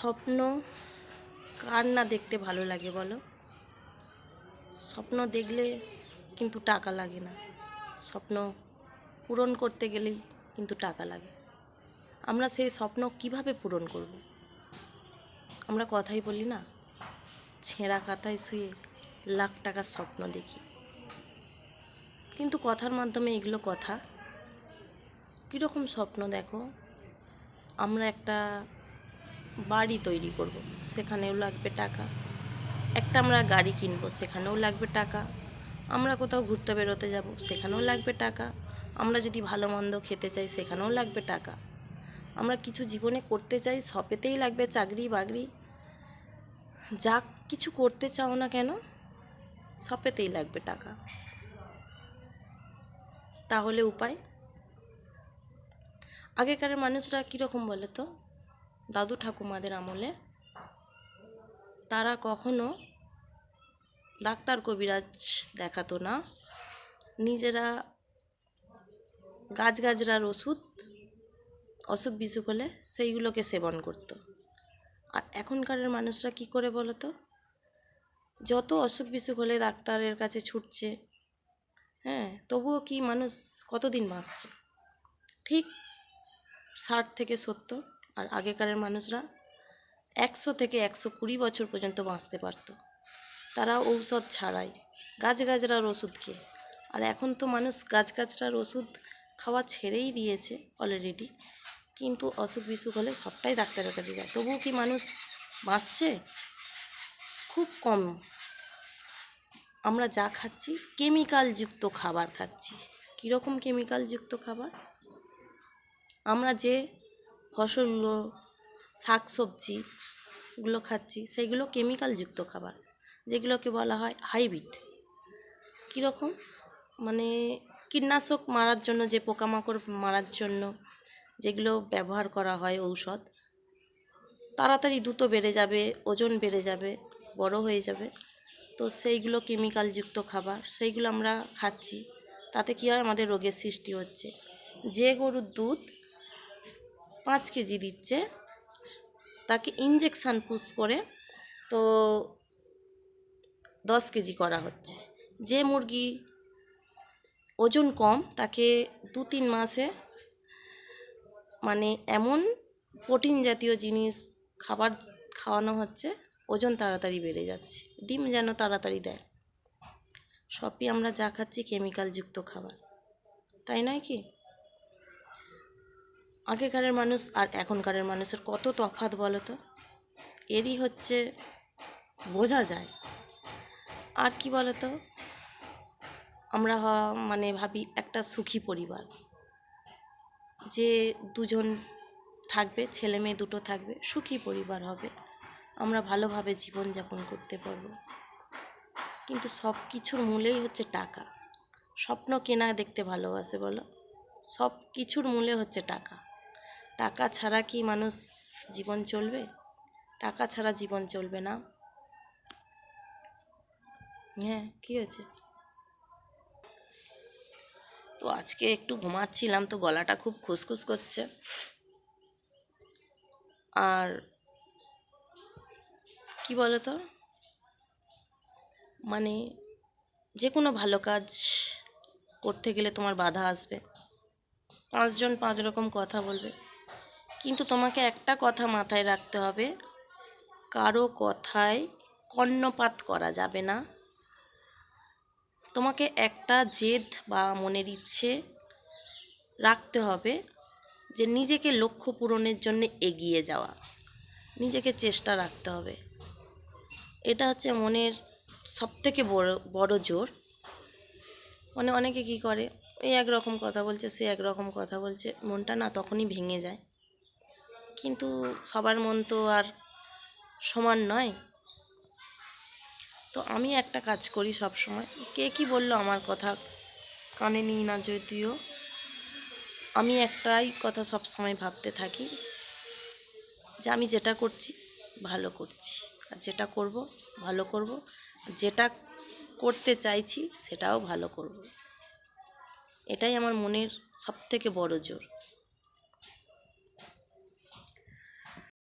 স্বপ্ন কার না দেখতে ভালো লাগে বলো? স্বপ্ন দেখলে কিন্তু টাকা লাগে না, স্বপ্ন পূরণ করতে গেলেই কিন্তু টাকা লাগে। আমরা সেই স্বপ্ন কিভাবে পূরণ করব? আমরা কথাই বলি না, ছেঁড়া কাঁথায় শুয়ে লাখ টাকার স্বপ্ন দেখি, কিন্তু কথার মাধ্যমে এগুলো কথা। কীরকম স্বপ্ন দেখো, আমরা একটা বাড়ি তৈরি করব, সেখানেও লাগবে টাকা। একটা আমরা গাড়ি কিনবো, সেখানেও লাগবে টাকা। আমরা কোথাও ঘুরতে বেরোতে যাব, সেখানেও লাগবে টাকা। আমরা যদি ভালো মন্দ খেতে চাই, সেখানেও লাগবে টাকা। আমরা কিছু জীবনে করতে চাই, সবেতেই লাগবে চাকরি বাকরি। যা কিছু করতে চাও না কেন, সবেতেই লাগবে টাকা। তাহলে উপায়? আগেকার মানুষরা কীরকম বলে তো, দাদু ঠাকুমাদের আমলে তারা কখনো ডাক্তার কবিরাজ দেখাতো না, নিজেরা গাছগাছড়ার ওষুধ অসুখ বিসুখ হলে সেইগুলোকে সেবন করত। আর এখনকার মানুষরা কি করে বলো তো, যত অসুখ বিসুখ হলে ডাক্তারের কাছে ছুটছে, তবুও কি মানুষ কতদিন বাঁচছে? ঠিক 60 থেকে 70। আর আগেকার মানুষরা 100 থেকে 120 বছর পর্যন্ত বাঁচতে পারত, তারা ঔষধ ছাড়াই, গাছগাছড়ার ওষুধ খেয়ে। আর এখন তো মানুষ গাছগাছড়ার ওষুধ খাওয়া ছেড়েই দিয়েছে অলরেডি, কিন্তু অসুখ বিসুখ হলে সবটাই ডাক্তারের কাছে যায়। তবুও কি মানুষ বাঁচছে? খুব কম। আমরা যা খাচ্ছি কেমিক্যালযুক্ত খাবার খাচ্ছি। কীরকম কেমিক্যালযুক্ত খাবার? আমরা যে ফসলগুলো, শাক সবজিগুলো খাচ্ছি, সেগুলো কেমিক্যালযুক্ত খাবার, যেগুলোকে বলা হয় হাইব্রিড। কীরকম? মানে কীটনাশক মারার জন্য, যে পোকামাকড় মারার জন্য যেগুলো ব্যবহার করা হয় ঔষধ, তাড়াতাড়ি দ্রুত বেড়ে যাবে, ওজন বেড়ে যাবে, বড় হয়ে যাবে। তো সেইগুলো কেমিক্যালযুক্ত খাবার, সেইগুলো আমরা খাচ্ছি। তাতে কী হয়, আমাদের রোগের সৃষ্টি হচ্ছে। যে গরুর দুধ 5 কেজি দিচ্ছে, তাকে ইঞ্জেকশান পুশ করে তো 10 কেজি করা হচ্ছে। যে মুরগি ওজন কম, তাকে 2-3 মাসে মানে এমন প্রোটিন জাতীয় জিনিস খাবার খাওয়ানো হচ্ছে, ওজন তাড়াতাড়ি বেড়ে যাচ্ছে, ডিম যেন তাড়াতাড়ি দেয়। সবই আমরা যা খাচ্ছি কেমিক্যালযুক্ত খাবার, তাই নয় কি? আগেকার মানুষ আর এখনকার মানুষের কত তফাৎ বলো তো, এরই হচ্ছে বোঝা যায়। আর কি বলো তো, আমরা ভাবি একটা সুখী পরিবার, যে দুজন থাকবে, ছেলে মেয়ে দুটো থাকবে, সুখী পরিবার হবে, আমরা ভালোভাবে জীবনযাপন করতে পারবো। কিন্তু সব কিছুর মূলেই হচ্ছে টাকা। স্বপ্ন কেনা দেখতে ভালোবাসে বলো, সব কিছুর মূলে হচ্ছে টাকা। টাকা ছাড়া কি মানুষ জীবন চলবে? টাকা ছাড়া জীবন চলবে না। কি হয়েছে? তো আজকে একটু ঘুমাচ্ছিলাম, তো গলাটা খুব খুসখুস করছে। আর কি বলো তো, মানে যে কোনো ভালো কাজ করতে গেলে তোমার বাধা আসবে, 5 জন 5 রকম কথা বলবে, কিন্তু তোমাকে একটা কথা মাথায় রাখতে হবে, কারো কথায় কর্ণপাত করা যাবে না। তোমাকে একটা জেদ বা মনের ইচ্ছে রাখতে হবে, যে নিজেকে লক্ষ্য পূরণের জন্য এগিয়ে যাওয়া, নিজেকে চেষ্টা রাখতে হবে। এটা হচ্ছে মনের সবথেকে বড় জোর। অনেকে কি করে, এই একরকম কথা বলছে, সে একরকম কথা বলছে, মনটা না তখনই ভেঙে যায়। কিন্তু সবার মন তো আর সমান নয়। তো আমি একটা কাজ করি সব সময়, কে কি বললো আমার কথা কানে নিই না, যদিও আমি একটাই কথা সব সময় ভাবতে থাকি, যে আমি যেটা করছি ভালো করছি, আর যেটা করব ভালো করব, যেটা করতে চাইছি সেটাও ভালো করব। এটাই আমার মনের সবথেকে বড় জোর।